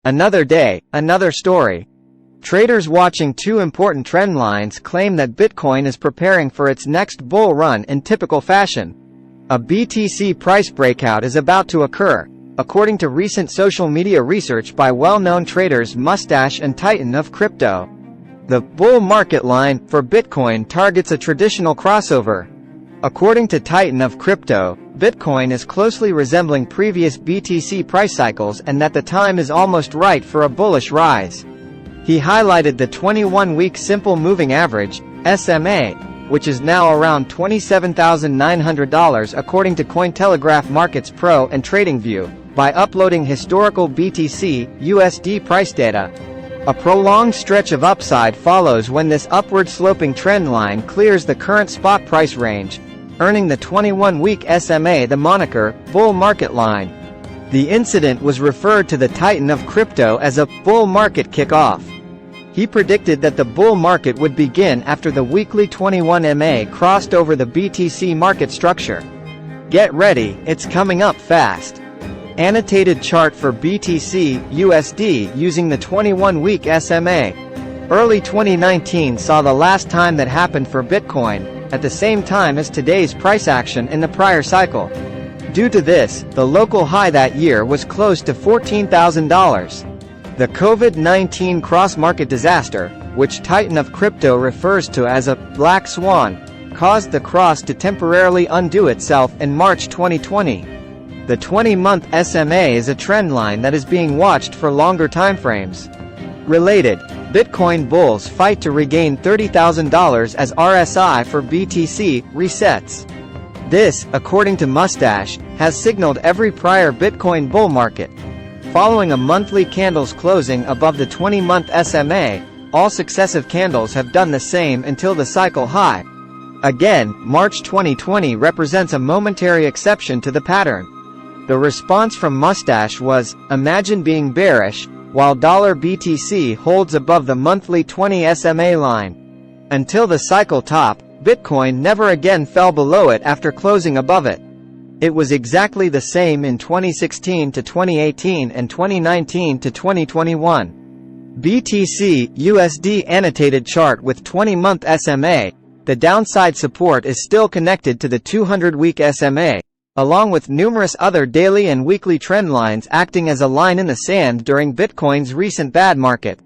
Another day, another story. Traders watching two important trend lines claim that Bitcoin is preparing for its next bull run in typical fashion. A BTC price breakout is about to occur, according to recent social media research by well-known traders Mustache and Titan of Crypto. The bull market line for Bitcoin targets a traditional crossover. According to Titan of Crypto, Bitcoin is closely resembling previous BTC price cycles and that the time is almost right for a bullish rise. He highlighted the 21-week simple moving average, SMA, which is now around $27,900 according to Cointelegraph Markets Pro and TradingView, by uploading historical BTC USD price data. A prolonged stretch of upside follows when this upward-sloping trend line clears the current spot price range, earning the 21-week SMA the moniker, bull market line. The incident was referred to the Titan of Crypto as a bull market kickoff. He predicted that the bull market would begin after the weekly 21 MA crossed over the BTC market structure. Get ready, it's coming up fast. Annotated chart for BTC USD using the 21-week SMA. Early 2019 saw the last time that happened for Bitcoin, at the same time as today's price action in the prior cycle. Due to this, the local high that year was close to $14,000. The COVID-19 cross-market disaster, which Titan of Crypto refers to as a black swan, caused the cross to temporarily undo itself in March 2020. The 20-month SMA is a trend line that is being watched for longer timeframes. Related, Bitcoin bulls fight to regain $30,000 as RSI for BTC resets. This, according to Mustache, has signaled every prior Bitcoin bull market. Following a monthly candles closing above the 20-month SMA, all successive candles have done the same until the cycle high. Again, March 2020 represents a momentary exception to the pattern. The response from Mustache was, imagine being bearish, while $BTC holds above the monthly 20 SMA line. Until the cycle top, Bitcoin never again fell below it after closing above it. It was exactly the same in 2016 to 2018 and 2019 to 2021. BTC USD annotated chart with 20-month SMA, the downside support is still connected to the 200-week SMA, along with numerous other daily and weekly trend lines acting as a line in the sand during Bitcoin's recent bad market.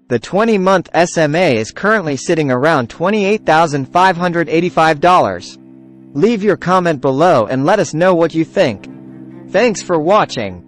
The 20-month SMA is currently sitting around $28,585. Leave your comment below and let us know what you think. Thanks for watching.